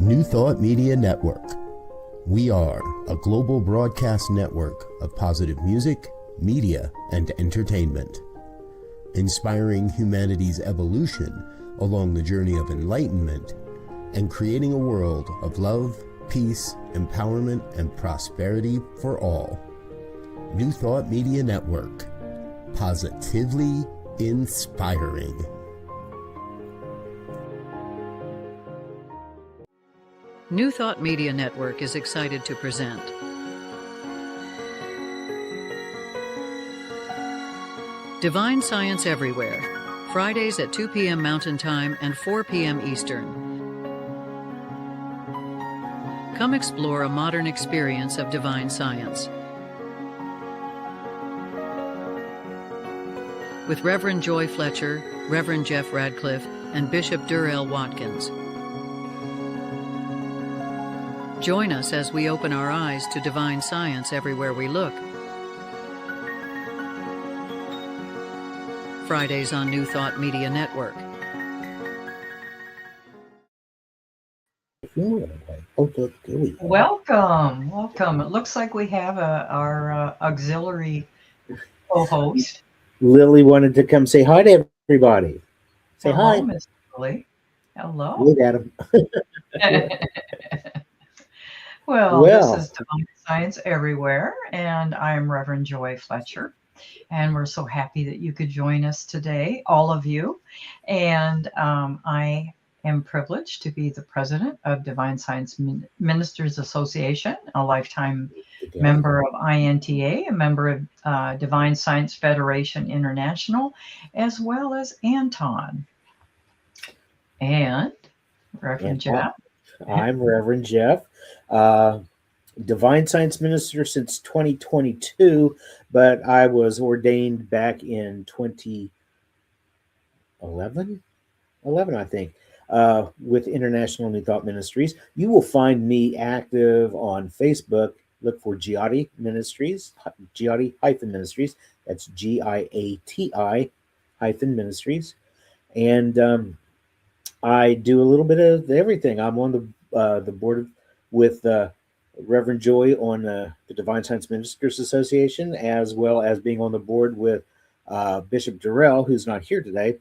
New Thought Media Network. We are a global broadcast network of positive music, media, and entertainment, inspiring humanity's evolution along the journey of enlightenment and creating a world of love, peace, empowerment, and prosperity for all. New Thought Media Network. Positively inspiring. New Thought Media Network is excited to present Divine Science Everywhere, Fridays at 2 p.m. Mountain Time and 4 p.m. Eastern. Come explore a modern experience of divine science with Reverend Joy Fletcher, Reverend Jeff Radcliff, and Bishop Durrell Watkins. Join us as we open our eyes to divine science everywhere we look. Fridays on New Thought Media Network. Welcome. It looks like we have our auxiliary co-host. Lily wanted to come say hi to everybody. Say Hello, hi. Miss Lily. Hello. Look at him. Well, this is Divine Science Everywhere, and I'm Reverend Joy Fletcher. And we're so happy that you could join us today, all of you. And I am privileged to be the president of Divine Science Ministers Association, a lifetime member of INTA, a member of Divine Science Federation International, as well as Anton. And Reverend Jeff. I'm Reverend Jeff. Divine Science Minister since 2022, but I was ordained back in 2011, I think, with International New Thought Ministries. You will find me active on Facebook. Look for Giatti Ministries, Giatti-Ministries. That's GIATI-Ministries. And I do a little bit of everything. I'm on the board with Reverend Joy on the Divine Science Ministers Association, as well as being on the board with Bishop Durrell, who's not here today,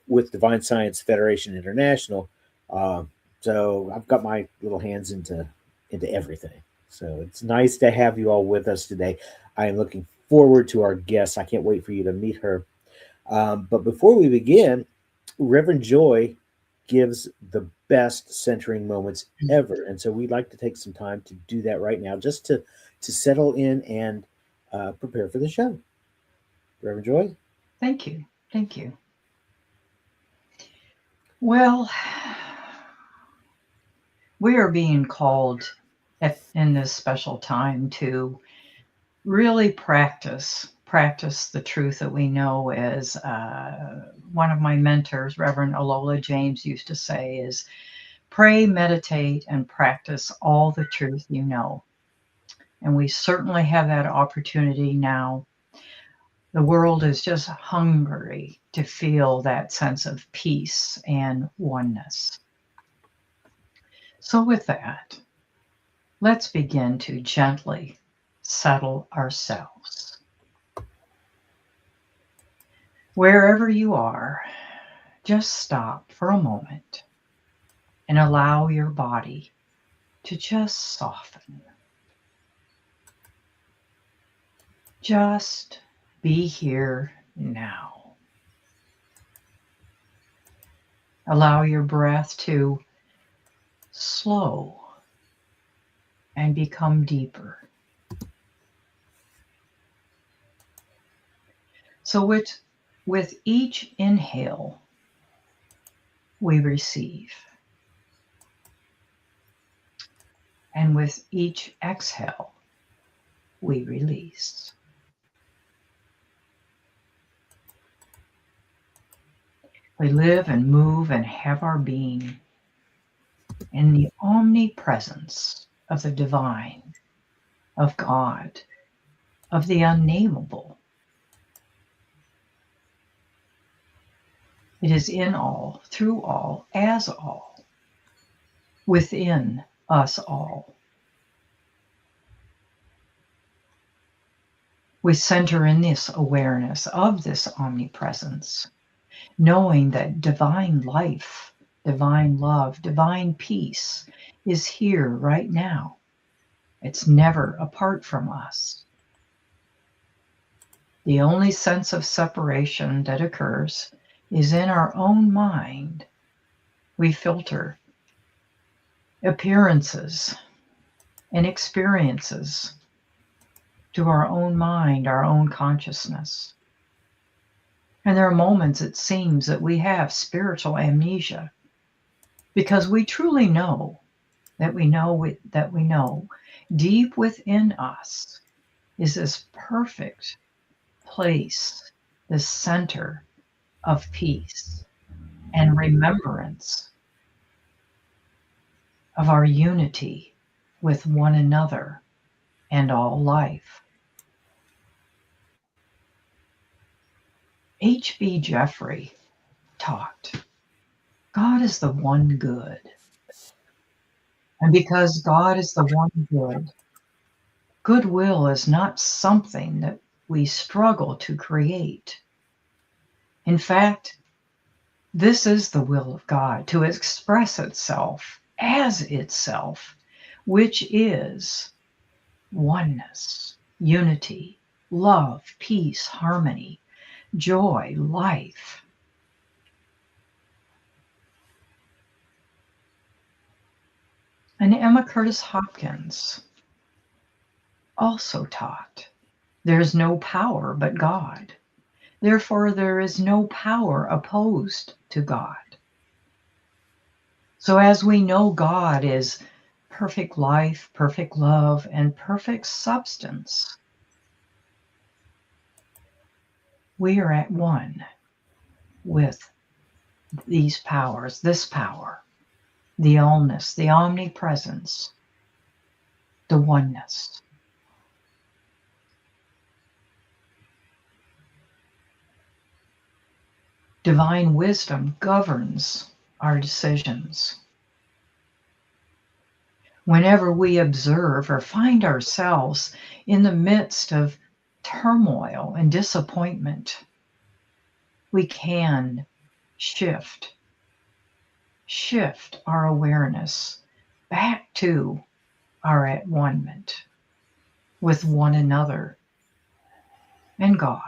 with Divine Science Federation International. So I've got my little hands into everything. So it's nice to have you all with us today. I am looking forward to our guest. I can't wait for you to meet her. But before we begin, Reverend Joy gives the best centering moments ever. And so we'd like to take some time to do that right now, just to settle in and prepare for the show. Reverend Joy? Thank you. Well, we are being called in this special time to really practice the truth that we know. As one of my mentors, Reverend Alola James, used to say, is pray, meditate, and practice all the truth you know. And we certainly have that opportunity now. The world is just hungry to feel that sense of peace and oneness. So with that, let's begin to gently settle ourselves. Wherever you are, just stop for a moment and allow your body to just soften. Just be here now. Allow your breath to slow and become deeper. So with each inhale, we receive. And with each exhale, we release. We live and move and have our being in the omnipresence of the divine, of God, of the unnameable. It is in all, through all, as all. within us all. We center in this awareness of this omnipresence, knowing that divine life, divine love, divine peace is here right now. It's never apart from us. The only sense of separation that occurs is in our own mind. We filter appearances and experiences to our own mind, our own consciousness. And there are moments it seems that we have spiritual amnesia because we truly know that we know deep within us is this perfect place, the center of peace and remembrance of our unity with one another and all life. H.B. Jeffrey taught, God is the one good. And because God is the one good, goodwill is not something that we struggle to create. In fact, this is the will of God, to express itself as itself, which is oneness, unity, love, peace, harmony, joy, life. And Emma Curtis Hopkins also taught, there is no power but God. Therefore, there is no power opposed to God. So as we know God is perfect life, perfect love, and perfect substance, we are at one with these powers, this power, the allness, the omnipresence, the oneness. Divine wisdom governs our decisions. Whenever we observe or find ourselves in the midst of turmoil and disappointment, we can shift our awareness back to our at one-ment with one another and God.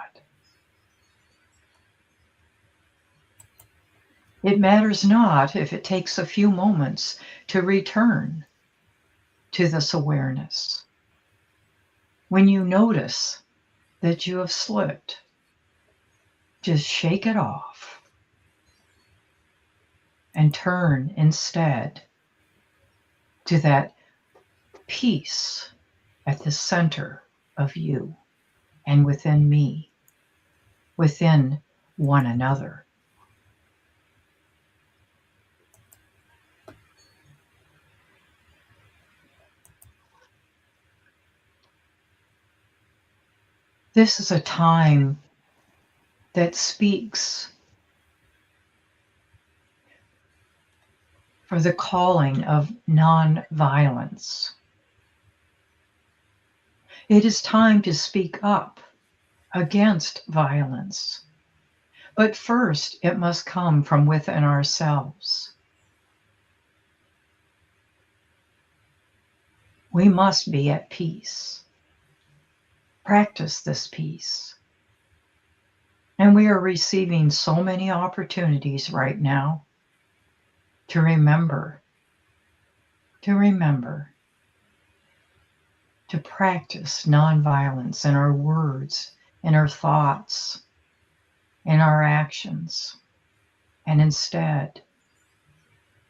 It matters not if it takes a few moments to return to this awareness. When you notice that you have slipped, just shake it off and turn instead to that peace at the center of you and within me, within one another. This is a time that speaks for the calling of non-violence. It is time to speak up against violence. But first, it must come from within ourselves. We must be at peace. Practice this peace. And we are receiving so many opportunities right now to remember, to practice nonviolence in our words, in our thoughts, in our actions, and instead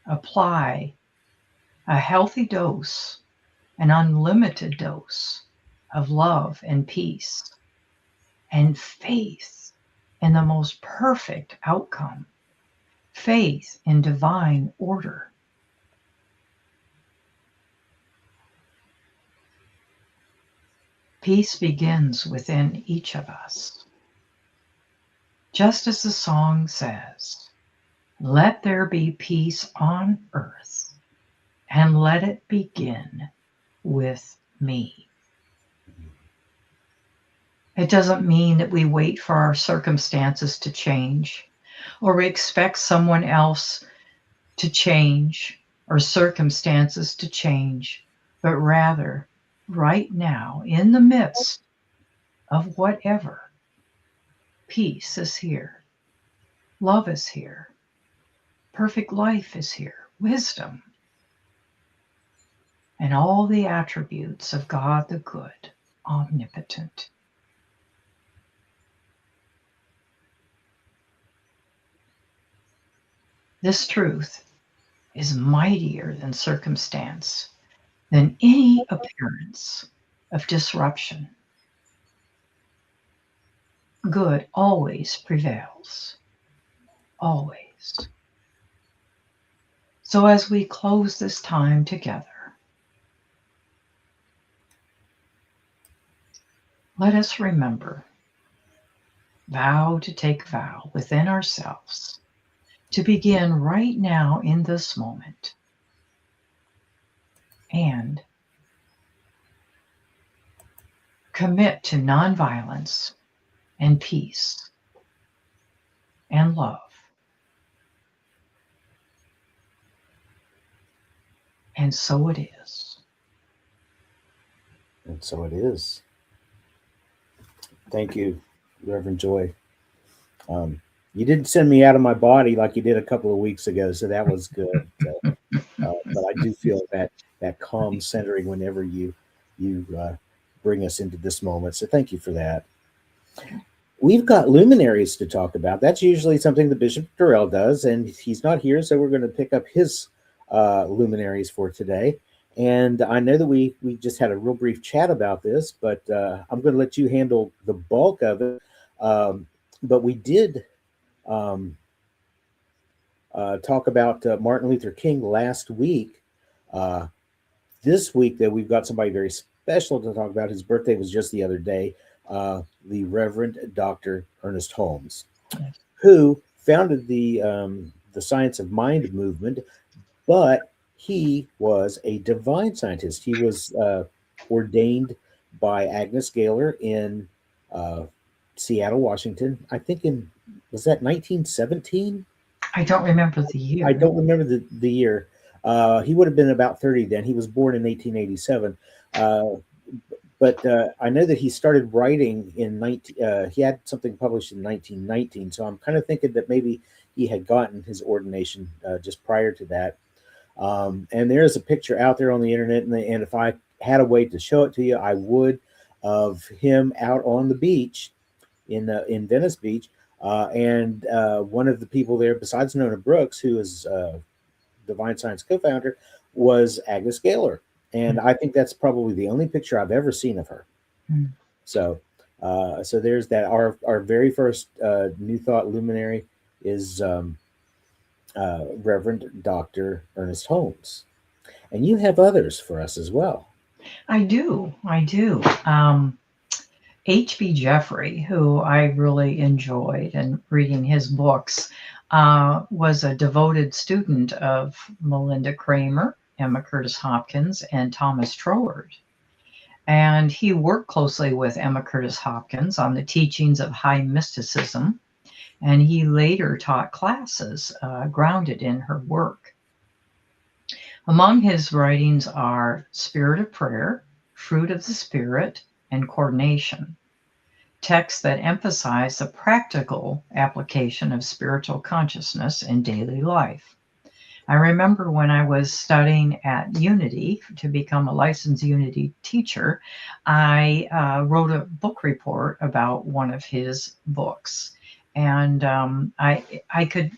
apply a healthy dose, an unlimited dose of love and peace and faith in the most perfect outcome, faith in divine order. Peace begins within each of us. Just as the song says, let there be peace on earth and let it begin with me. It doesn't mean that we wait for our circumstances to change, or we expect someone else to change or circumstances to change, but rather, right now, in the midst of whatever, peace is here, love is here, perfect life is here, wisdom, and all the attributes of God the good, omnipotent. This truth is mightier than circumstance, than any appearance of disruption. Good always prevails, always. So as we close this time together, let us remember, vow to take vow within ourselves, to begin right now in this moment, and commit to nonviolence and peace and love. And so it is. And so it is. Thank you, Reverend Joy. You didn't send me out of my body like you did a couple of weeks ago, so that was good. But I do feel that calm centering whenever you bring us into this moment. So thank you for that. We've got luminaries to talk about. That's usually something that Bishop Durrell does, and he's not here, so we're going to pick up his luminaries for today. And I know that we just had a real brief chat about this, but I'm going to let you handle the bulk of it. But we did talk about Martin Luther King last week. This week, that we've got somebody very special to talk about. His birthday was just the other day. The Reverend Dr. Ernest Holmes, who founded the Science of Mind movement, but he was a divine scientist. He was ordained by Agnes Gaylor in Seattle, Washington. I think was that 1917? I don't remember the year. I don't remember the year. He would have been about 30 then. He was born in 1887. But I know that he started writing he had something published in 1919. So I'm kind of thinking that maybe he had gotten his ordination just prior to that. And there's a picture out there on the internet, and if I had a way to show it to you, I would, of him out on the beach in Venice Beach. And one of the people there, besides Nona Brooks, who is Divine Science co-founder, was Agnes Gaylor. And I think that's probably the only picture I've ever seen of her. So there's that. Our very first New Thought luminary is Reverend Dr. Ernest Holmes. And you have others for us as well. I do. H.B. Jeffrey, who I really enjoyed and reading his books, was a devoted student of Melinda Kramer, Emma Curtis Hopkins, and Thomas Troward. And he worked closely with Emma Curtis Hopkins on the teachings of high mysticism, and he later taught classes grounded in her work. Among his writings are Spirit of Prayer, Fruit of the Spirit, and Coordination, texts that emphasize the practical application of spiritual consciousness in daily life. I remember when I was studying at Unity to become a licensed Unity teacher, I wrote a book report about one of his books. And I could,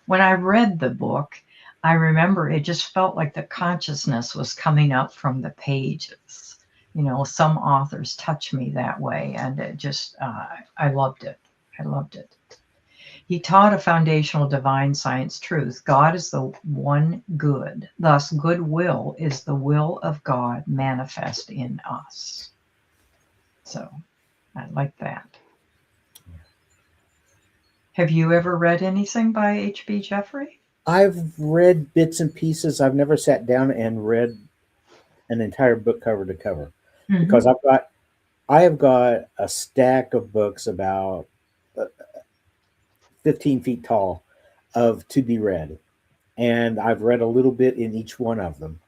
when I read the book, I remember it just felt like the consciousness was coming up from the pages. You know, some authors touch me that way, and it just, I loved it. He taught a foundational divine science truth. God is the one good. Thus, goodwill is the will of God manifest in us. So, I like that. Have you ever read anything by H.B. Jeffrey? I've read bits and pieces. I've never sat down and read an entire book cover to cover because I have got a stack of books about 15 feet tall of to be read, and I've read a little bit in each one of them.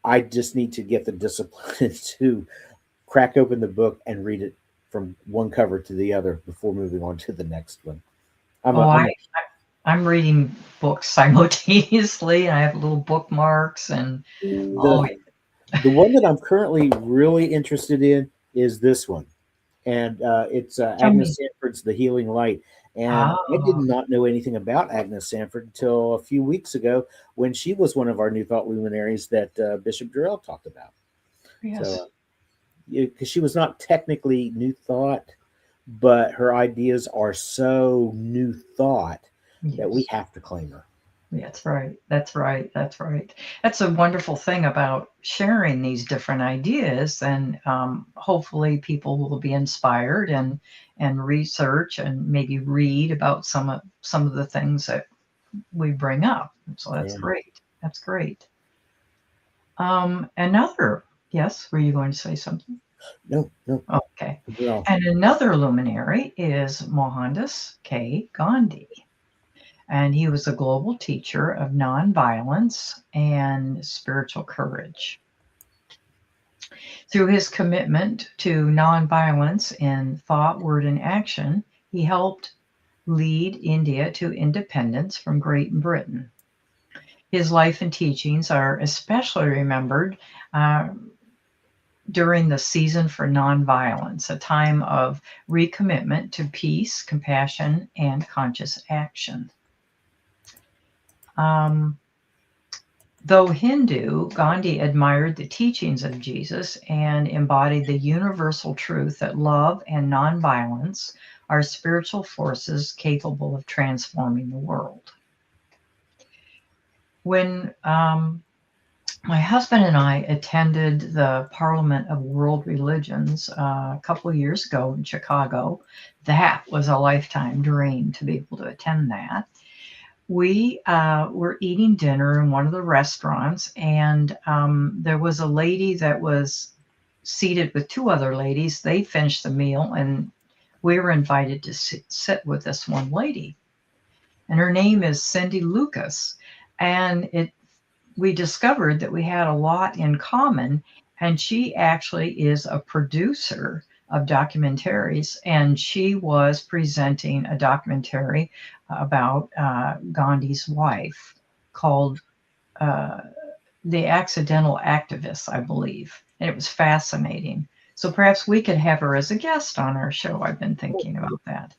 I just need to get the discipline to crack open the book and read it from one cover to the other before moving on to the next one. I'm reading books simultaneously, and I have little bookmarks and the one that I'm currently really interested in is this one, and it's Agnes Sanford's The Healing Light. And I did not know anything about Agnes Sanford until a few weeks ago when she was one of our New Thought luminaries that Bishop Durrell talked about. Yes. So, because she was not technically New Thought, but her ideas are so New Thought that we have to claim her. That's right. That's right. That's right. That's a wonderful thing about sharing these different ideas, and hopefully people will be inspired and research and maybe read about some of the things that we bring up. So that's great. That's great. Yes, were you going to say something? No. Okay. And another luminary is Mohandas K. Gandhi. And he was a global teacher of nonviolence and spiritual courage. Through his commitment to nonviolence in thought, word, and action, he helped lead India to independence from Great Britain. His life and teachings are especially remembered during the season for nonviolence, a time of recommitment to peace, compassion, and conscious action. Though Hindu, Gandhi admired the teachings of Jesus and embodied the universal truth that love and nonviolence are spiritual forces capable of transforming the world. When my husband and I attended the Parliament of World Religions a couple of years ago in Chicago, that was a lifetime dream to be able to attend that. We were eating dinner in one of the restaurants, and there was a lady that was seated with two other ladies. They finished the meal, and we were invited to sit with this one lady. And her name is Cindy Lucas. And we discovered that we had a lot in common, and she actually is a producer of documentaries, and she was presenting a documentary about Gandhi's wife called The Accidental Activist, I believe, and it was fascinating. So perhaps we could have her as a guest on our show. I've been thinking about that.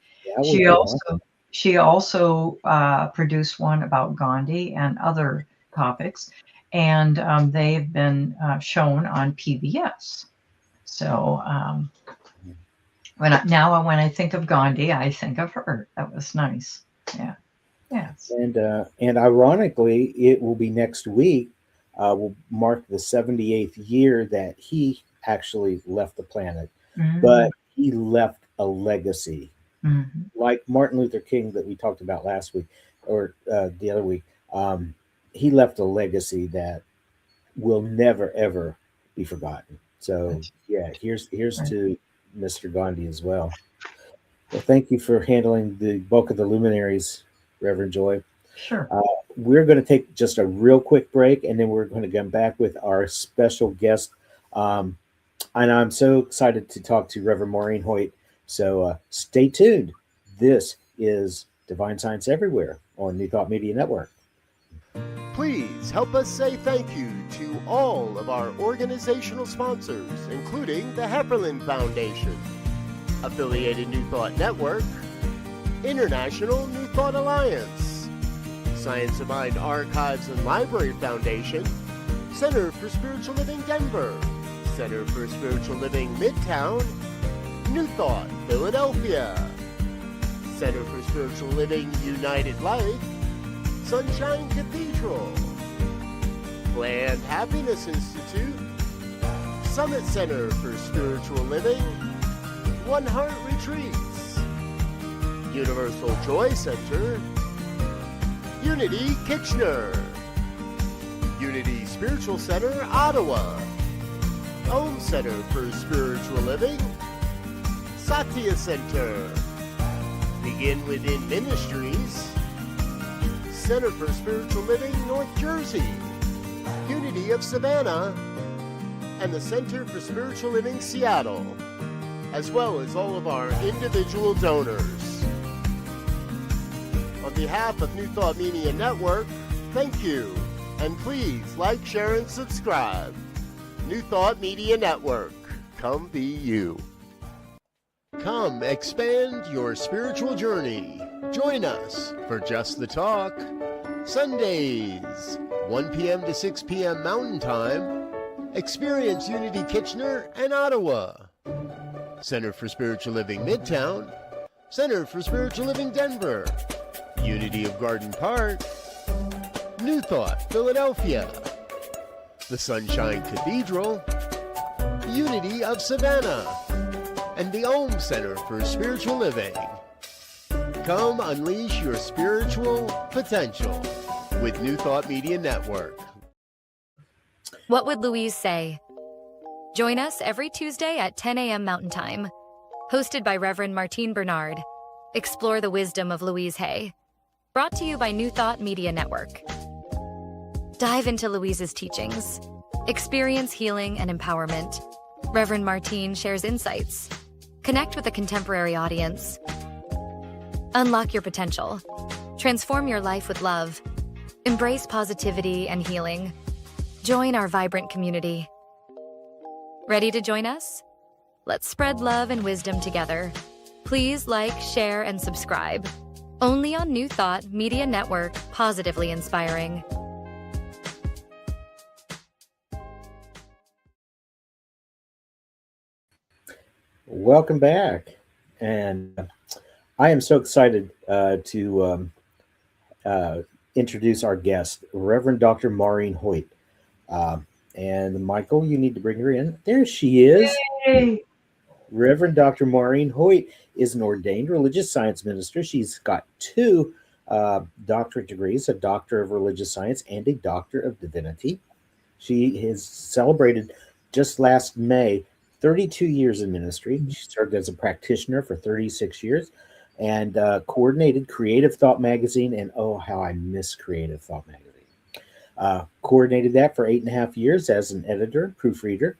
She also produced one about Gandhi and other topics, and they've been shown on PBS. So when I think of Gandhi, I think of her. That was nice. Yeah. Yes. And ironically, it will be next week. Will mark the 78th year that he actually left the planet, but he left a legacy, like Martin Luther King that we talked about last week or the other week. He left a legacy that will never ever be forgotten. So yeah, here's to Mr. Gandhi as well. Well, thank you for handling the bulk of the luminaries, Reverend Joy. Sure. We're going to take just a real quick break, and then we're going to come back with our special guest. And I'm so excited to talk to Reverend Maureen Hoyt. So stay tuned. This is Divine Science Everywhere on New Thought Media Network. Please help us say thank you to all of our organizational sponsors, including the Hepperlin Foundation, Affiliated New Thought Network, International New Thought Alliance, Science of Mind Archives and Library Foundation, Center for Spiritual Living Denver, Center for Spiritual Living Midtown, New Thought Philadelphia, Center for Spiritual Living United Life, Sunshine Cathedral, Planned Happiness Institute, Summit Center for Spiritual Living, One Heart Retreats, Universal Joy Center, Unity Kitchener, Unity Spiritual Center Ottawa, Home Center for Spiritual Living, Satya Center, Begin Within Ministries, Center for Spiritual Living North Jersey, Unity of Savannah, and the Center for Spiritual Living Seattle, as well as all of our individual donors. On behalf of New Thought Media Network, thank you, and please like, share, and subscribe. New Thought Media Network, come be you. Come expand your spiritual journey. Join us for Just the Talk, Sundays, 1 p.m. to 6 p.m. Mountain Time. Experience Unity Kitchener and Ottawa. Center for Spiritual Living Midtown, Center for Spiritual Living Denver, Unity of Garden Park, New Thought Philadelphia, the Sunshine Cathedral, Unity of Savannah, and the Home Center for Spiritual Living. Come unleash your spiritual potential with New Thought Media Network. What would Louise say? Join us every Tuesday at 10 a.m. Mountain Time. Hosted by Reverend Martine Bernard. Explore the wisdom of Louise Hay. Brought to you by New Thought Media Network. Dive into Louise's teachings. Experience healing and empowerment. Reverend Martine shares insights. Connect with a contemporary audience. Unlock your potential. Transform your life with love. Embrace positivity and healing. Join our vibrant community. Ready to join us? Let's spread love and wisdom together. Please like, share, and subscribe. Only on New Thought Media Network, positively inspiring. Welcome back. And I am so excited to introduce our guest, Reverend Dr. Maureen Hoyt. And Michael, you need to bring her in. There she is. Yay. Reverend Dr. Maureen Hoyt is an ordained religious science minister. She's got 2 doctorate degrees, a Doctor of Religious Science and a Doctor of Divinity. She has celebrated just last May 32 years in ministry. She served as a practitioner for 36 years and coordinated Creative Thought Magazine. And oh, how I miss Creative Thought Magazine. Coordinated that for 8.5 years as an editor, proofreader.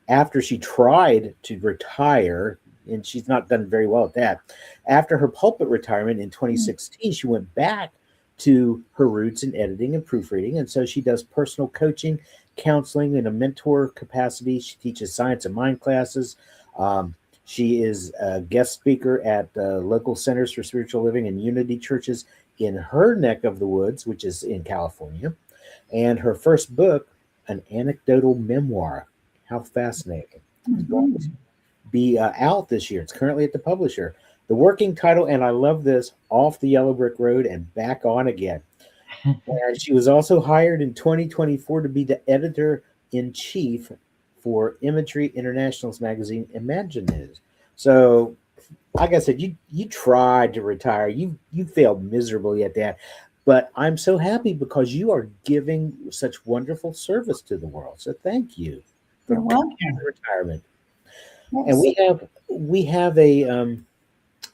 After she tried to retire, and she's not done very well at that, after her pulpit retirement in 2016, she went back to her roots in editing and proofreading. And so she does personal coaching, counseling in a mentor capacity. She teaches science and mind classes. She is a guest speaker at local centers for spiritual living and unity churches in her neck of the woods, which is in California. And her first book, an anecdotal memoir. How fascinating. It's going to be out this year. It's currently at the publisher. The working title, and I love this, Off the Yellow Brick Road and Back on Again. And she was also hired in 2024 to be the editor-in-chief for Imagery International's magazine, Imagine News. So, like I said, you tried to retire. You failed miserably at that. But I'm so happy because you are giving such wonderful service to the world. So thank you for retirement. Yes. And we have a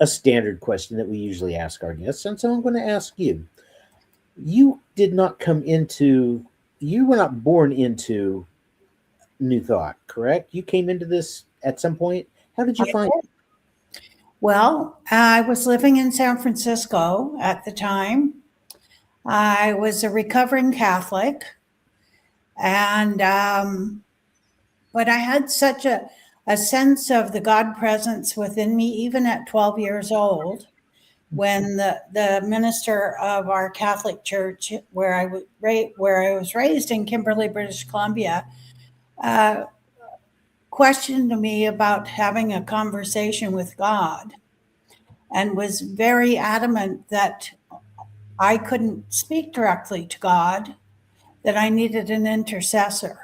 standard question that we usually ask our guests, and so I'm going to ask you. You were not born into New Thought, correct? You came into this at some point. How did you find it? Well, I was living in San Francisco at the time. I was a recovering Catholic, and but I had such a sense of the God presence within me, even at 12 years old, when the minister of our Catholic church, where I was raised in Kimberley, British Columbia, questioned me about having a conversation with God, and was very adamant that I couldn't speak directly to God, that I needed an intercessor.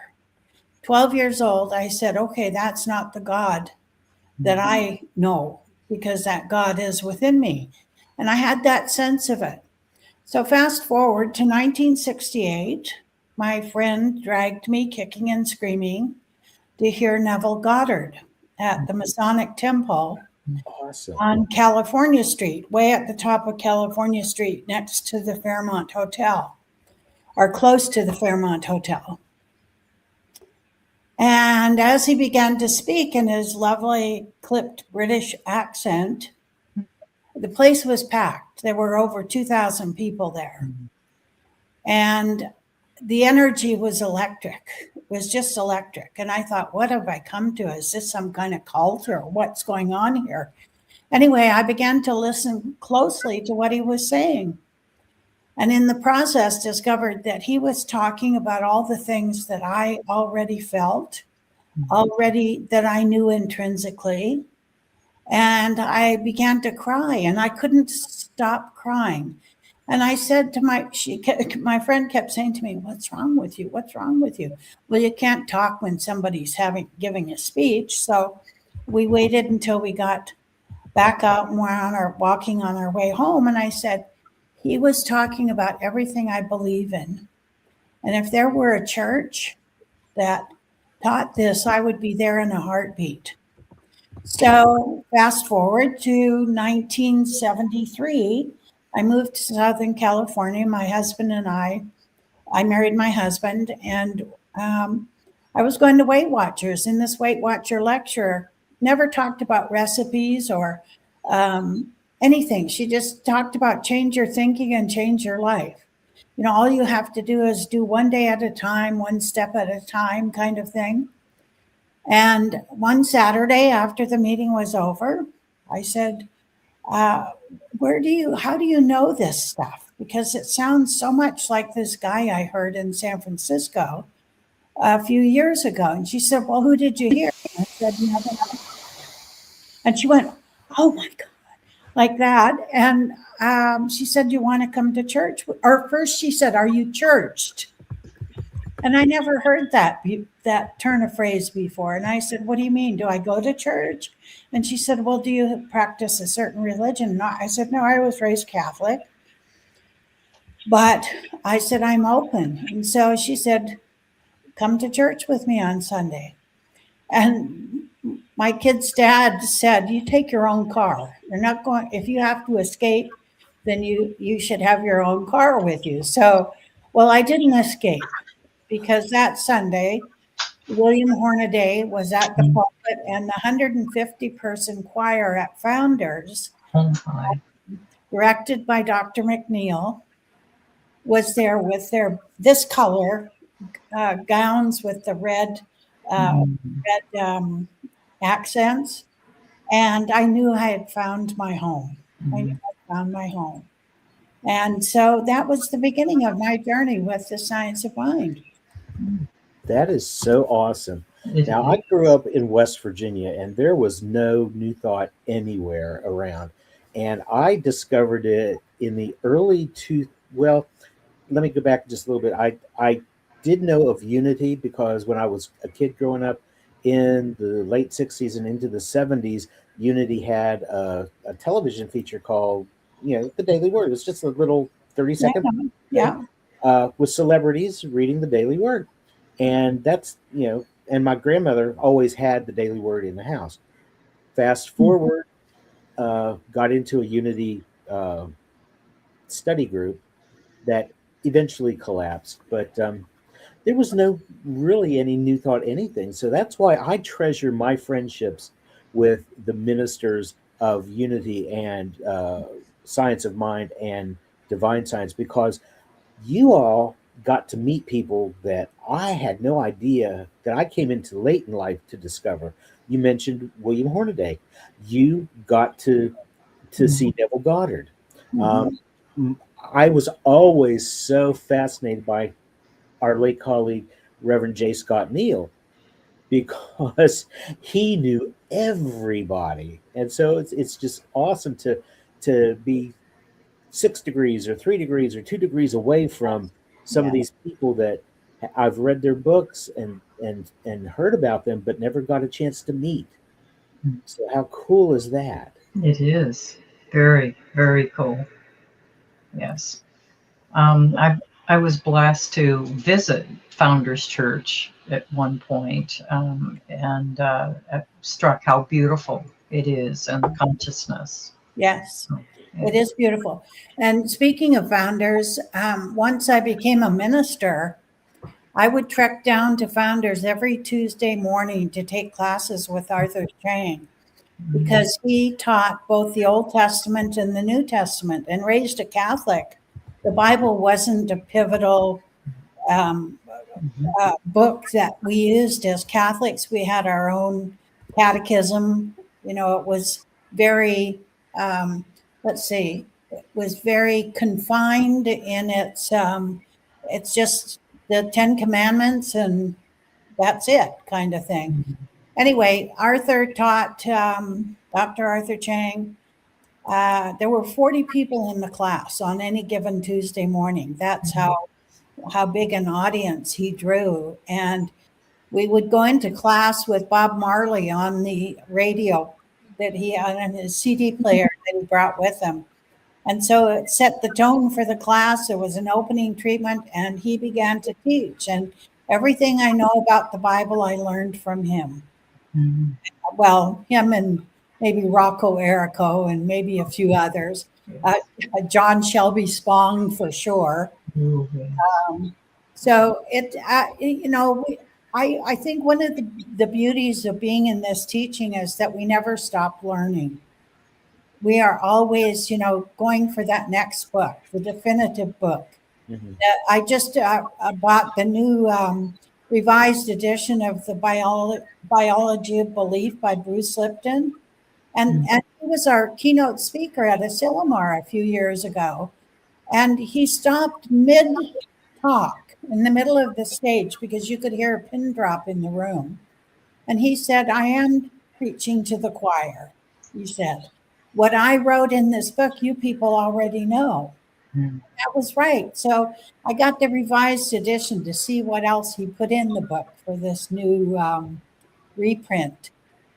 12 years old, I said, okay, that's not the God that I know, because that God is within me. And I had that sense of it. So fast forward to 1968, my friend dragged me kicking and screaming to hear Neville Goddard at the Masonic Temple Awesome. on California Street, way at the top of California Street, next to the Fairmont Hotel, or close to the Fairmont Hotel. And as he began to speak in his lovely clipped British accent, the place was packed. There were over 2,000 people there. And the energy was electric. It was just electric. And I thought, what have I come to? Is this some kind of cult or what's going on here? Anyway, I began to listen closely to what he was saying. And in the process, discovered that he was talking about all the things that I already felt, already that I knew intrinsically. And I began to cry, and I couldn't stop crying. And I said to my friend kept saying to me, "What's wrong with you? What's wrong with you?" Well, you can't talk when somebody's giving a speech. So we waited until we got back out and we're walking on our way home. And I said, he was talking about everything I believe in. And if there were a church that taught this, I would be there in a heartbeat. So fast forward to 1973, I moved to Southern California. My husband and I married my husband, and I was going to Weight Watchers. In this Weight Watcher lecture, never talked about recipes or anything. She just talked about change your thinking and change your life. You know, all you have to do is do one day at a time, one step at a time kind of thing. And one Saturday after the meeting was over, I said, how do you know this stuff? Because it sounds so much like this guy I heard in San Francisco a few years ago. And she said, well, who did you hear? And I said, Neville. And she went, oh my God, like that. And she said, you want to come to church? Or first she said, are you churched? And I never heard that turn of phrase before. And I said, what do you mean? Do I go to church? And she said, well, do you practice a certain religion? And I said, no, I was raised Catholic. But I said, I'm open. And so she said, come to church with me on Sunday. And my kid's dad said, you take your own car. You're not going, if you have to escape, then you should have your own car with you. So, well, I didn't escape, because that Sunday, William Hornaday was at the pulpit, and the 150-person choir at Founders, directed by Dr. McNeil, was there with this color gowns with the red accents, and I knew I had found my home. I knew I found my home. And so that was the beginning of my journey with the science of mind. That is so awesome. Now, I grew up in West Virginia, and there was no New Thought anywhere around. And I discovered it in the let me go back just a little bit. I did know of Unity because when I was a kid growing up in the late 60s and into the 70s, Unity had a television feature called, The Daily Word. It was just a little 30-second with celebrities reading the Daily Word. And that's, and my grandmother always had the Daily Word in the house. Fast forward, got into a Unity study group that eventually collapsed. But there was no really any New Thought anything. So that's why I treasure my friendships with the ministers of Unity and Science of Mind and Divine Science, because you all got to meet people that I had no idea, that I came into late in life to discover. You mentioned William Hornaday. You got to see Neville Goddard. I was always so fascinated by our late colleague, Reverend J. Scott Neal, because he knew everybody. And so it's just awesome to be 6 degrees or 3 degrees or 2 degrees away from some of these people that I've read their books and heard about them, but never got a chance to meet. So how cool is that? It is very, very cool. Yes. I was blessed to visit Founders Church at one point, and struck how beautiful it is and the consciousness. Yes, So, it is beautiful. And speaking of Founders, once I became a minister, I would trek down to Founders every Tuesday morning to take classes with Arthur Chang, because he taught both the Old Testament and the New Testament. And raised a Catholic, the Bible wasn't a pivotal book that we used as Catholics. We had our own catechism. It was very, let's see, it was very confined in it's just the Ten Commandments and that's it kind of thing. Anyway, Arthur taught, Dr. Arthur Chang. There were 40 people in the class on any given Tuesday morning. That's how big an audience he drew. And we would go into class with Bob Marley on the radio that he had on his CD player that he brought with him. And so it set the tone for the class. There was an opening treatment, and he began to teach. And everything I know about the Bible, I learned from him. Mm-hmm. Well, him and maybe Rocco Errico and maybe a few others. John Shelby Spong for sure. So I think one of the beauties of being in this teaching is that we never stop learning. We are always, going for that next book, the definitive book. Mm-hmm. I just bought the new revised edition of the Biology of Belief by Bruce Lipton. And he was our keynote speaker at Asilomar a few years ago. And he stopped mid-talk in the middle of the stage because you could hear a pin drop in the room. And he said, I am preaching to the choir. He said, what I wrote in this book, you people already know. That was right. So I got the revised edition to see what else he put in the book for this new reprint.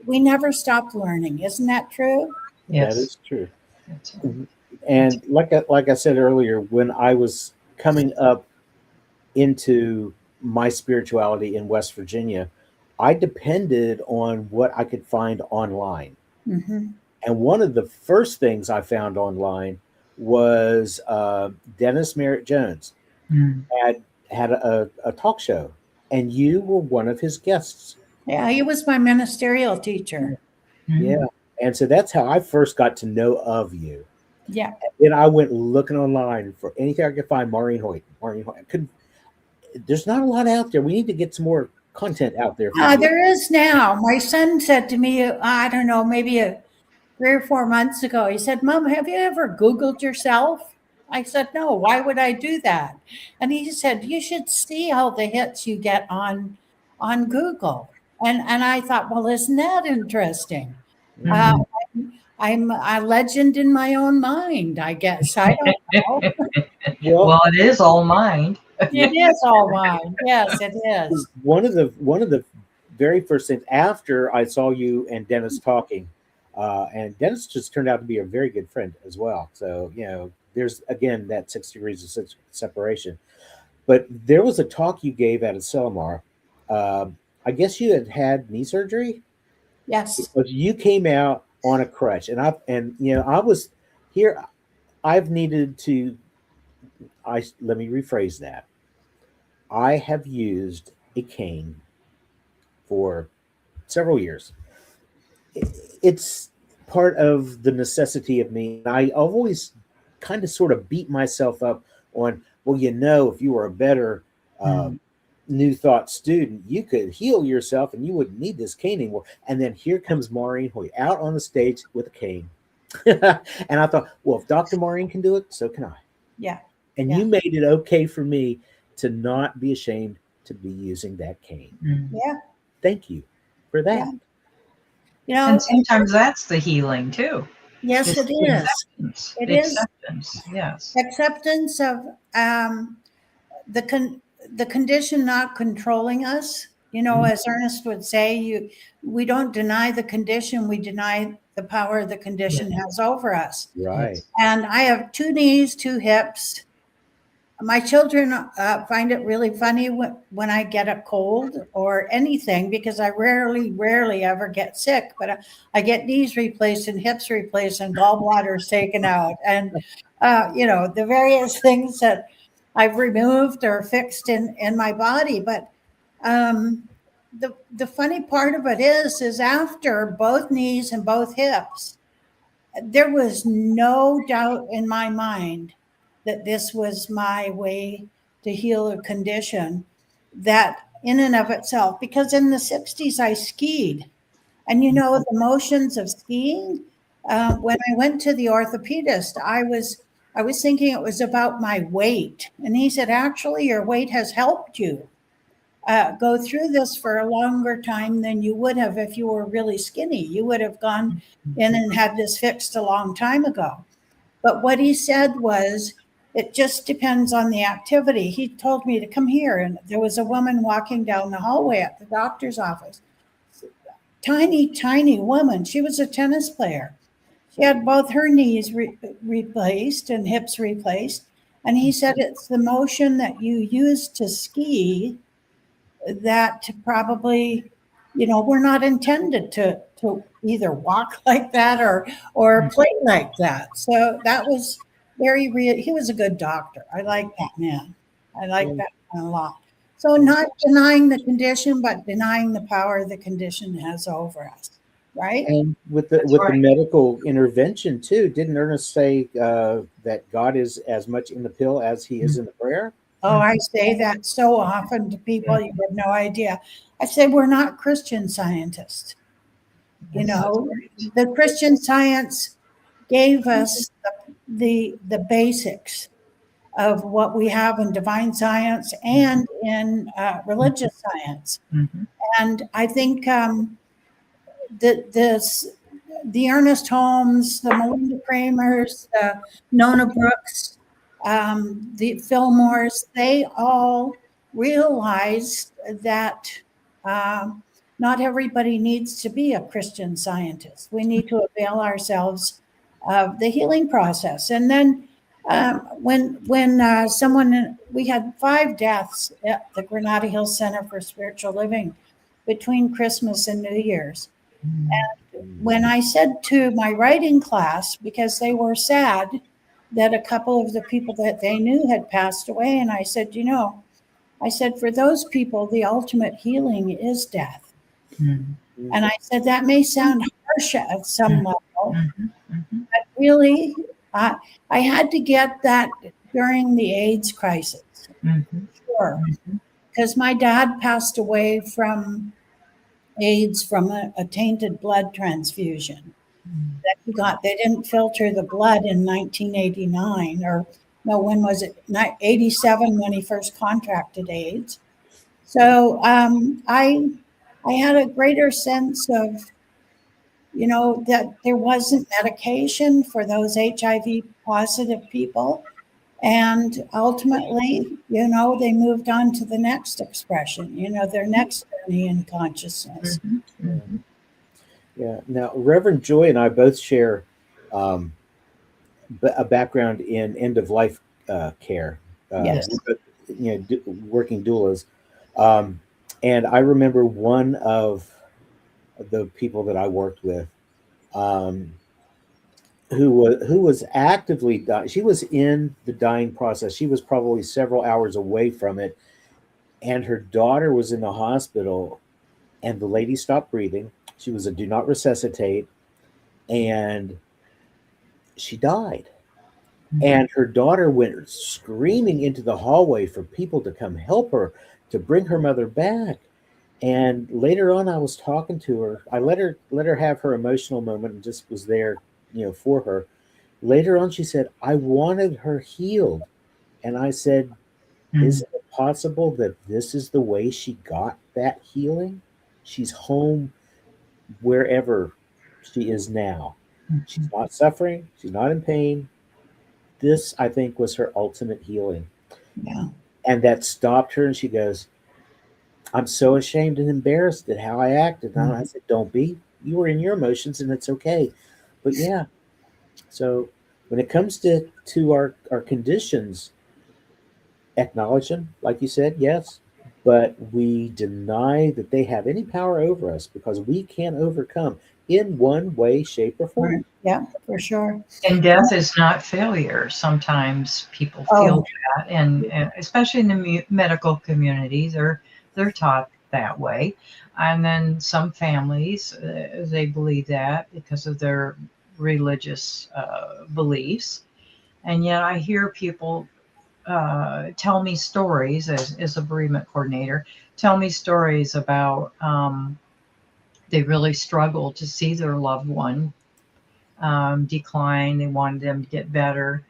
We never stopped learning. Isn't that true? Yes. That is true. That's right. And like I said earlier, when I was coming up into my spirituality in West Virginia, I depended on what I could find online. Mm-hmm. And one of the first things I found online was Dennis Merritt Jones had a talk show, and you were one of his guests. Yeah, he was my ministerial teacher. Mm-hmm. Yeah. And so that's how I first got to know of you. Yeah. And I went looking online for anything I could find. Maureen Hoyt. I couldn't. There's not a lot out there. We need to get some more content out there. There is now. My son said to me, I don't know, maybe 3 or 4 months ago, he said, Mom, have you ever Googled yourself? I said, no, why would I do that? And he said, you should see how the hits you get on Google. And I thought, well, isn't that interesting? Mm-hmm. I'm a legend in my own mind, I guess. I don't know. Well, it is all mind. It is all mine. Yes, it is. One of the very first things after I saw you and Dennis talking, and Dennis just turned out to be a very good friend as well. So, there's again that 6 degrees of separation. But there was a talk you gave at Asilomar. I guess you had knee surgery. Yes. But you came out on a crutch, and I was here. I've needed to. Let me rephrase that. I have used a cane for several years. It's part of the necessity of me. I always kind of sort of beat myself up on, well, if you were a better New Thought student, you could heal yourself and you wouldn't need this cane anymore. And then here comes Maureen Hoyt out on the stage with a cane. And I thought, well, if Dr. Maureen can do it, so can I. Yeah. And you made it okay for me to not be ashamed to be using that cane. Yeah. Thank you for that. Yeah. And sometimes that's the healing too. Yes, it is. Acceptance. It is. Acceptance. Yes. Acceptance of the condition not controlling us. As Ernest would say, we don't deny the condition, we deny the power the condition has over us. Right. And I have 2 knees, 2 hips, My children find it really funny when I get a cold or anything, because I rarely ever get sick, but I get knees replaced and hips replaced and gallbladders taken out. And, the various things that I've removed or fixed in my body. But the funny part of it is after both knees and both hips, there was no doubt in my mind that this was my way to heal a condition that in and of itself, because in the 60s I skied, and the motions of skiing, when I went to the orthopedist, I was thinking it was about my weight, and he said, actually your weight has helped you go through this for a longer time than you would have if you were really skinny. You would have gone in and had this fixed a long time ago. But what he said was, it just depends on the activity. He told me to come here, and there was a woman walking down the hallway at the doctor's office. Tiny woman. She was a tennis player. She had both her knees replaced and hips replaced. And he said, it's the motion that you use to ski that probably, we're not intended to either walk like that or play like that. So that was very real. He was a good doctor. I like that man. I like that man a lot. So not denying the condition, but denying the power the condition has over us, right? And with the medical intervention too, didn't Ernest say that God is as much in the pill as he is in the prayer? Oh, I say that so often to people, you have no idea. I say we're not Christian scientists. The Christian Science gave us the basics of what we have in divine science and in religious science. Mm-hmm. And I think the Ernest Holmes, the Melinda Kramers, the Nona Brooks, the Fillmores, they all realized that not everybody needs to be a Christian scientist. We need to avail ourselves of the healing process. And then when we had 5 deaths at the Granada Hills Center for Spiritual Living between Christmas and New Year's. And when I said to my writing class, because they were sad that a couple of the people that they knew had passed away, and I said, for those people, the ultimate healing is death. Mm-hmm. And I said, that may sound harsh at some level, but really, I had to get that during the AIDS crisis. Sure. Because my dad passed away from AIDS from a tainted blood transfusion that he got. They didn't filter the blood in 1989, or no, when was it? 87 when he first contracted AIDS. So I had a greater sense of, that there wasn't medication for those HIV positive people. And ultimately, they moved on to the next expression, their next journey in consciousness. Mm-hmm. Yeah. Now, Reverend Joy and I both share a background in end-of-life care. Yes. Working doulas. And I remember one of the people that I worked with who was actively dying. She was in the dying process. She was probably several hours away from it. And her daughter was in the hospital, and the lady stopped breathing. She was a do not resuscitate, and she died. Mm-hmm. And her daughter went screaming into the hallway for people to come help her, to bring her mother back. And later on, I was talking to her. I let her have her emotional moment and just was there, for her. Later on, she said, I wanted her healed. And I said, is it possible that this is the way she got that healing? She's home wherever she is now. She's not suffering. She's not in pain. This, I think, was her ultimate healing. Yeah. And that stopped her. And she goes, I'm so ashamed and embarrassed at how I acted. And I said, don't be. You were in your emotions, and it's okay. But yeah. So when it comes to our conditions, acknowledge them, like you said, yes, but we deny that they have any power over us because we can't overcome in one way, shape, or form. Yeah, for sure. And death is not failure. Sometimes people feel Oh, that, and especially in the medical community, they're taught that way. And then some families, they believe that because of their religious beliefs. And yet, I hear people tell me stories as a bereavement coordinator. Tell me stories about they really struggled to see their loved one decline. They wanted them to get better.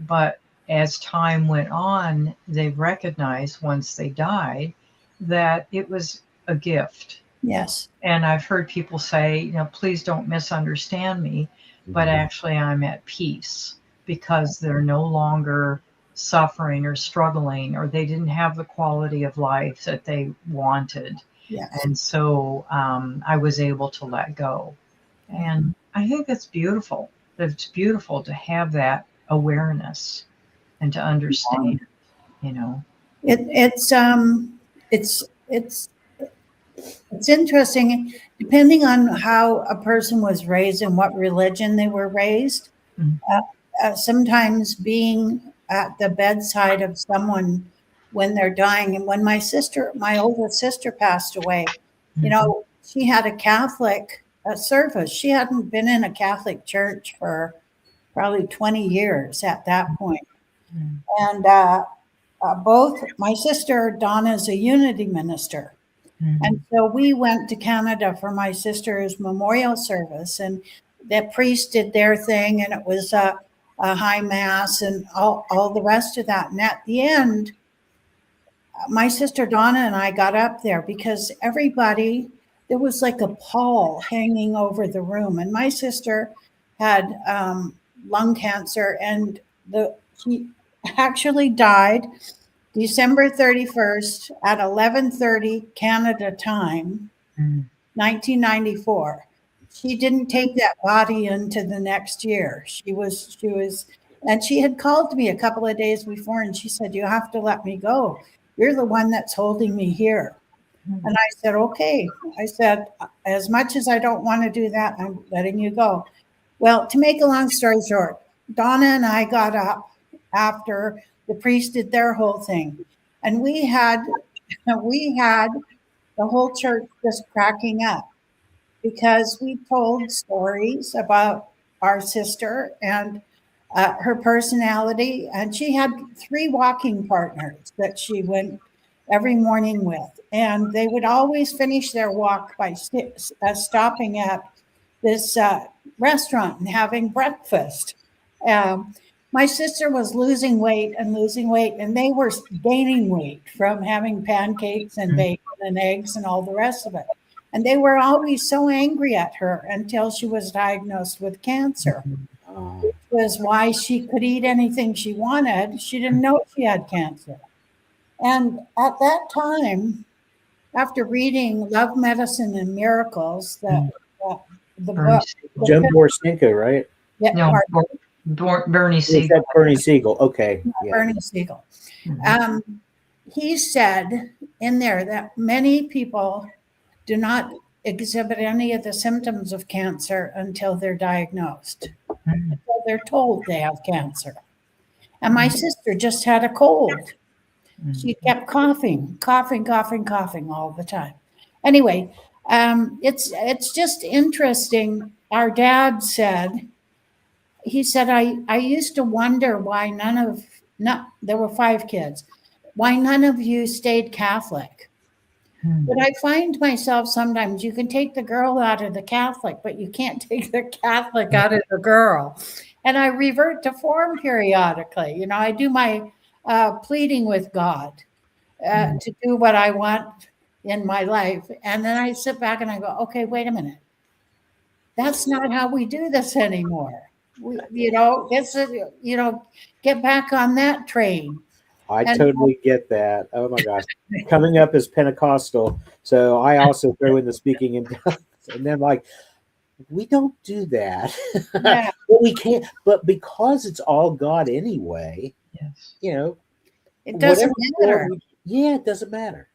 But as time went on, they recognized once they died that it was a gift. yes. And I've heard people say, please don't misunderstand me, but actually I'm at peace because they're no longer suffering or struggling, or they didn't have the quality of life that they wanted. Yes. And so I was able to let go. And I think that's beautiful. It's beautiful to have that awareness and to understand, you know. It's it's interesting, depending on how a person was raised and what religion they were raised. Mm. Sometimes being at the bedside of someone when they're dying, and when my older sister passed away, she had a Catholic service. She hadn't been in a Catholic church for probably 20 years at that point. Mm. And both my sister Donna is a unity minister. Mm. And so we went to Canada for my sister's memorial service, and the priest did their thing, and it was a high mass and all the rest of that. And at the end, my sister Donna and I got up there because there was like a pall hanging over the room. And my sister had lung cancer, and she actually died December 31st at 11:30 Canada time, 1994. She didn't take that body into the next year. She was, and she had called me a couple of days before, and she said, "You have to let me go. You're the one that's holding me here." And I said, "Okay." I said, "As much as I don't want to do that, I'm letting you go." Well, to make a long story short, Donna and I got up after the priest did their whole thing, and we had the whole church just cracking up because we told stories about our sister and her personality. And she had 3 walking partners that she went every morning with, and they would always finish their walk by stopping at this restaurant and having breakfast. My sister was losing weight, and they were gaining weight from having pancakes and bacon and eggs and all the rest of it. And they were always so angry at her until she was diagnosed with cancer. Which was why she could eat anything she wanted. She didn't know she had cancer. And at that time, after reading Love, Medicine, and Miracles, the book. Joan Borisenko, right? Yeah, No, Bernie Siegel. Bernie Siegel. Okay. Yeah. Bernie Siegel. He said in there that many people do not exhibit any of the symptoms of cancer until they're diagnosed. Until they're told they have cancer. And my sister just had a cold. She kept coughing all the time. Anyway, it's just interesting. Our dad said, I used to wonder why there were 5 kids, why none of you stayed Catholic. But I find myself sometimes, you can take the girl out of the Catholic, but you can't take the Catholic out of the girl. And I revert to form periodically. I do my pleading with God to do what I want in my life. And then I sit back and I go, okay, wait a minute. That's not how we do this anymore. Get back on that train. I totally get that. Oh my gosh. Coming up as Pentecostal. So I also throw in the speaking in tongues. And then we don't do that. Well, we can't, but because it's all God anyway, Yes. It doesn't Whatever matter. yeah, it doesn't matter.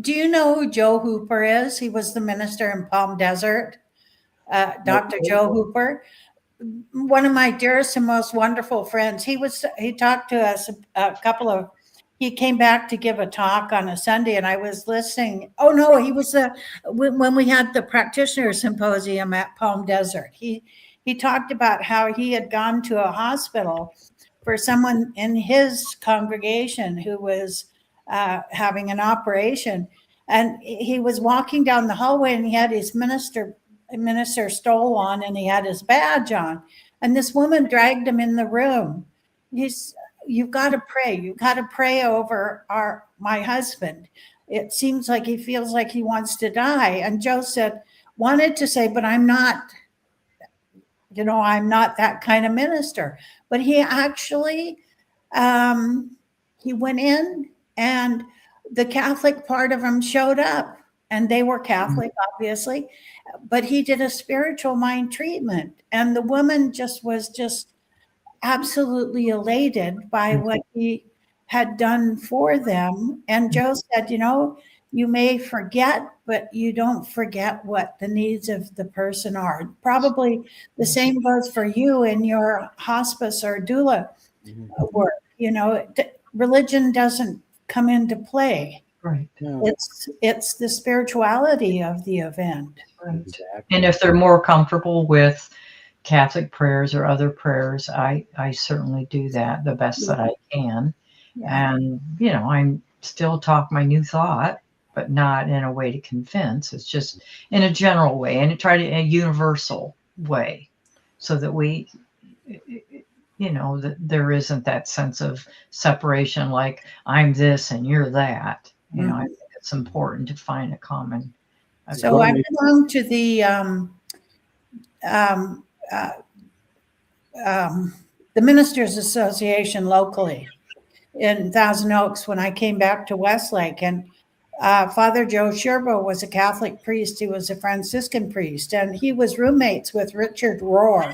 Do you know who Joe Hooper is? He was the minister in Palm Desert, Dr. Joe Hooper. One of my dearest and most wonderful friends. He talked to us he came back to give a talk on a Sunday, and I was listening. Oh no, he was when we had the practitioner symposium at Palm Desert. He talked about how he had gone to a hospital for someone in his congregation who was having an operation, and he was walking down the hallway, and he had his minister stole on, and he had his badge on, and this woman dragged him in the room. You've got to pray. You've got to pray over my husband. It seems like he feels like he wants to die. And Joe wanted to say, but I'm not that kind of minister. But he actually, he went in, and the Catholic part of him showed up, and they were Catholic, obviously, but he did a spiritual mind treatment, and the woman was absolutely elated by what he had done for them. And Joe said, you may forget, but you don't forget what the needs of the person are. Probably the same goes for you in your hospice or doula work. Religion doesn't come into play. Right. No. It's the spirituality of the event. Right. Exactly. And if they're more comfortable with Catholic prayers or other prayers, I certainly do that the best that I can. Yeah. And, I'm still talk my new thought, but not in a way to convince. It's just in a general way, and try to in a universal way, so that we, that there isn't that sense of separation, like I'm this and you're that. I think it's important to find a common. So I belong to the Ministers Association locally in Thousand Oaks when I came back to Westlake, and Father Joe Sherbo was a Catholic priest. He was a Franciscan priest, and he was roommates with Richard Rohr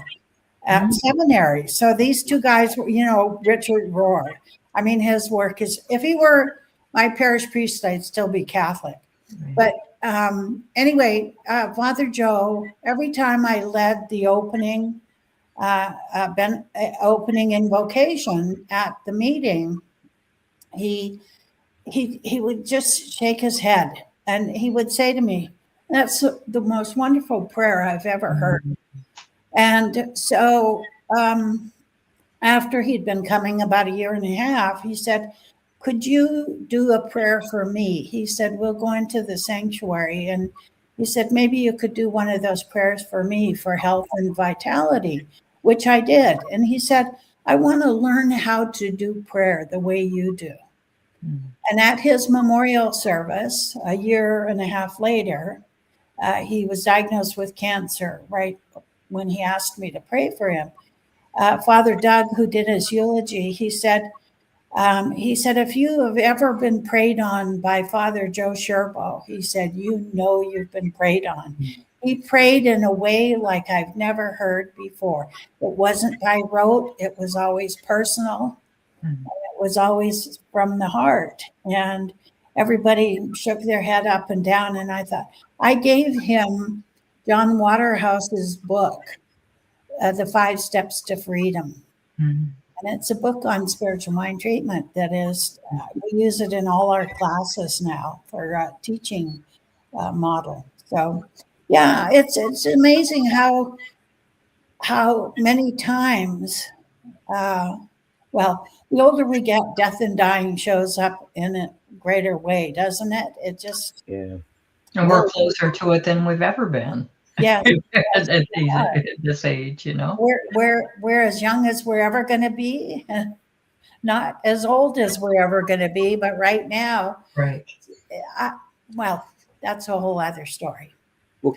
at seminary. So these two guys, Richard Rohr, I mean, his work is, if he were my parish priest, I'd still be Catholic. But anyway, Father Joe, every time I led the opening invocation at the meeting, he would just shake his head, and he would say to me, "That's the most wonderful prayer I've ever heard." And so after he'd been coming about a year and a half, he said, "Could you do a prayer for me?" He said, "We'll go into the sanctuary." And he said, "Maybe you could do one of those prayers for me for health and vitality," which I did. And he said, "I want to learn how to do prayer the way you do." And at his memorial service, a year and a half later, he was diagnosed with cancer right when he asked me to pray for him. Father Doug, who did his eulogy, he said, if you have ever been prayed on by Father Joe Sherbo, he said, you've been prayed on. He prayed in a way like I've never heard before. It wasn't by rote. It was always personal. It was always from the heart. And everybody shook their head up and down. And I thought, I gave him John Waterhouse's book, The 5 Steps to Freedom. And it's a book on spiritual mind treatment that is, we use it in all our classes now for a teaching model. So, yeah, it's amazing how many times, the older we get, death and dying shows up in a greater way, doesn't it? It just... Yeah. And we're closer to it than we've ever been. Yeah. at this age, We're as young as we're ever going to be, and not as old as we're ever going to be, but right now, right. That's a whole other story. Well,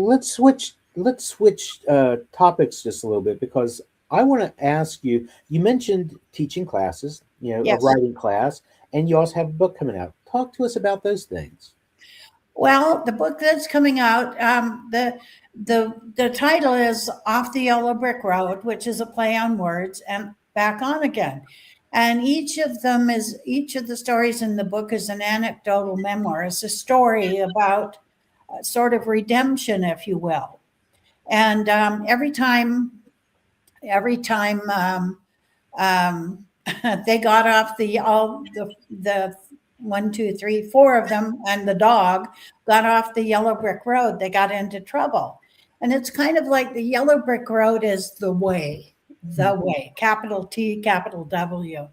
let's switch topics just a little bit, because I want to ask you mentioned teaching classes, Yes. a writing class, and you also have a book coming out. Talk to us about those things. Well, the book that's coming out, the title is Off the Yellow Brick Road, which is a play on words, and Back on Again. And each of the stories in the book is an anecdotal memoir. It's a story about sort of redemption, if you will. And every time they got off the 1, 2, 3, 4 of them, and the dog got off the yellow brick road, they got into trouble. And it's kind of like the yellow brick road is the way, capital T, capital W.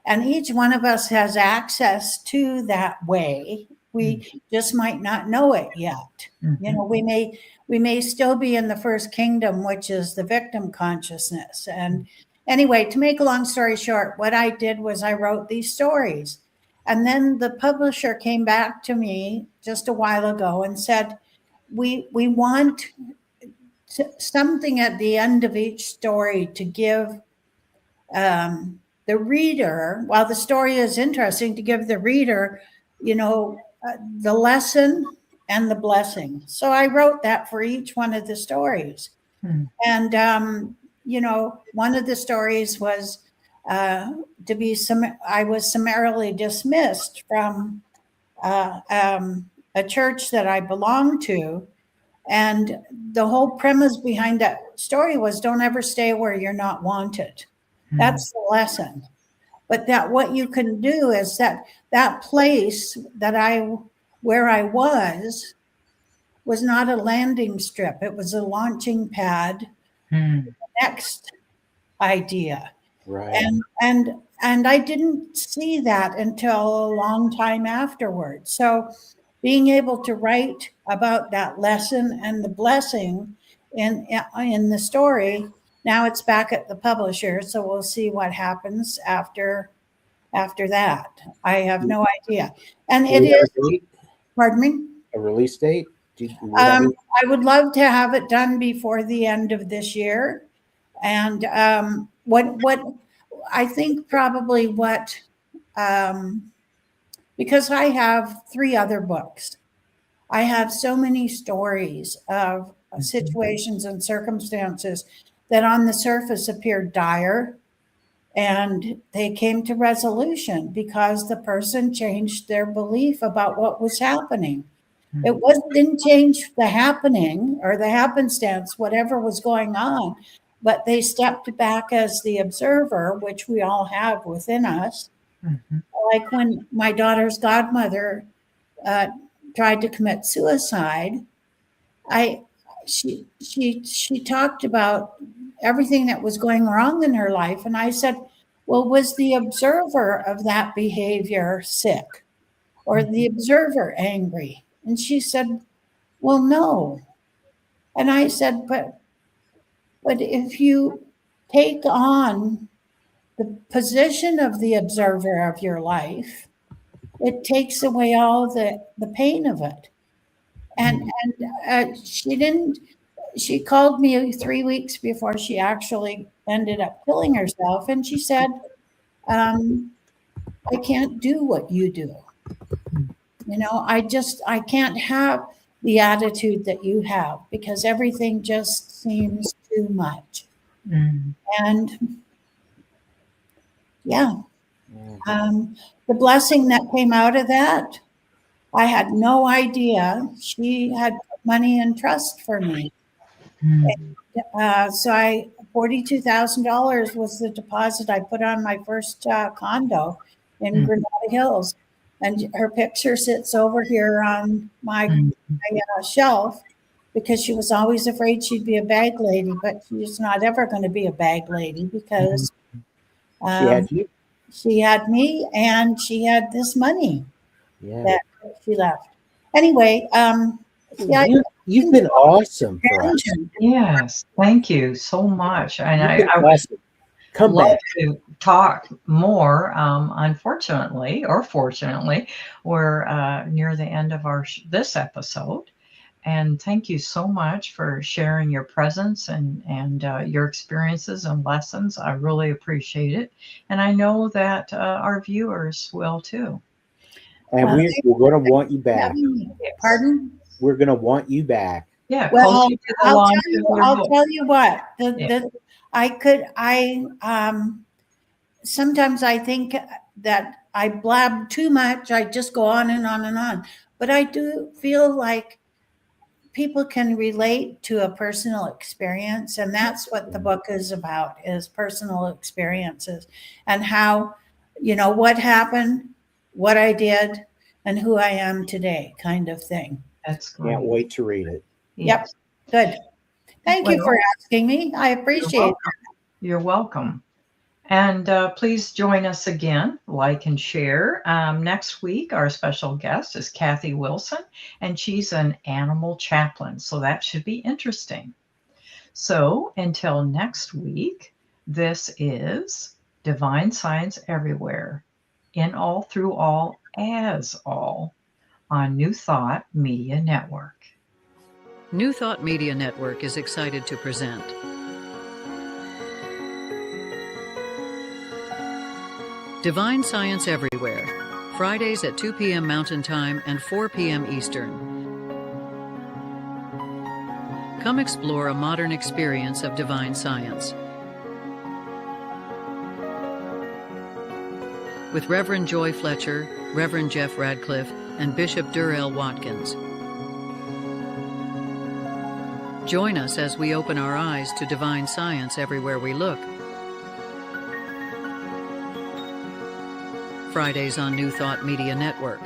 And each one of us has access to that way. We just might not know it yet. You know, we may still be in the first kingdom, which is the victim consciousness. And anyway, to make a long story short, what I did was I wrote these stories. And then the publisher came back to me just a while ago and said, we want something at the end of each story to give the reader, while the story is interesting, to give the reader, the lesson and the blessing. So I wrote that for each one of the stories. And, one of the stories was I was summarily dismissed from a church that I belonged to. And the whole premise behind that story was don't ever stay where you're not wanted. That's the lesson. But that what you can do is that place where I was not a landing strip. It was a launching pad for the next idea. Right. And I didn't see that until a long time afterwards. So being able to write about that lesson and the blessing in the story, now it's back at the publisher, so we'll see what happens after that. I have no idea. And it is, pardon me? A release date? I would love to have it done before the end of this year. And what I think probably because I have 3 other books. I have so many stories of situations and circumstances that on the surface appeared dire, and they came to resolution because the person changed their belief about what was happening. It didn't change the happening or the happenstance, whatever was going on, but they stepped back as the observer, which we all have within us. Like when my daughter's godmother tried to commit suicide, she talked about everything that was going wrong in her life. And I said, well, was the observer of that behavior sick or the observer angry? And she said, well, no. And I said, but if you take on the position of the observer of your life, it takes away all the pain of it. And she called me 3 weeks before she actually ended up killing herself. And she said, I can't do what you do. I can't have the attitude that you have because everything just seems too much. And yeah, the blessing that came out of that, I had no idea she had money in trust for me. So $42,000 was the deposit I put on my first condo in Granada Hills. And her picture sits over here on my shelf because she was always afraid she'd be a bag lady, but she's not ever going to be a bag lady because she had me and she had this money that she left. Anyway, you've been awesome for us. Yes, thank you so much. And I would love to talk more. Unfortunately, or fortunately, we're near the end of this episode. And thank you so much for sharing your presence and your experiences and lessons. I really appreciate it. And I know that our viewers will too. And we're going to want you back. Pardon? We're going to want you back. Yeah. Well, I'll tell you what. sometimes I think that I blab too much. I just go on and on and on. But I do feel like people can relate to a personal experience. And that's what the book is about, is personal experiences and how, what happened, what I did, and who I am today, kind of thing. That's great. Can't wait to read it. Yep. Good. Thank you for asking me. I appreciate it. You're welcome. And please join us again, like and share. Next week, our special guest is Kathy Wilson, and she's an animal chaplain. So that should be interesting. So until next week, this is Divine Science Everywhere, in all, through all, as all, on New Thought Media Network. New Thought Media Network is excited to present Divine Science Everywhere, Fridays at 2 p.m. Mountain Time and 4 p.m. Eastern. Come explore a modern experience of divine science. With Reverend Joy Fletcher, Reverend Jeff Radcliff, and Bishop Durrell Watkins. Join us as we open our eyes to divine science everywhere we look. Fridays on New Thought Media Network.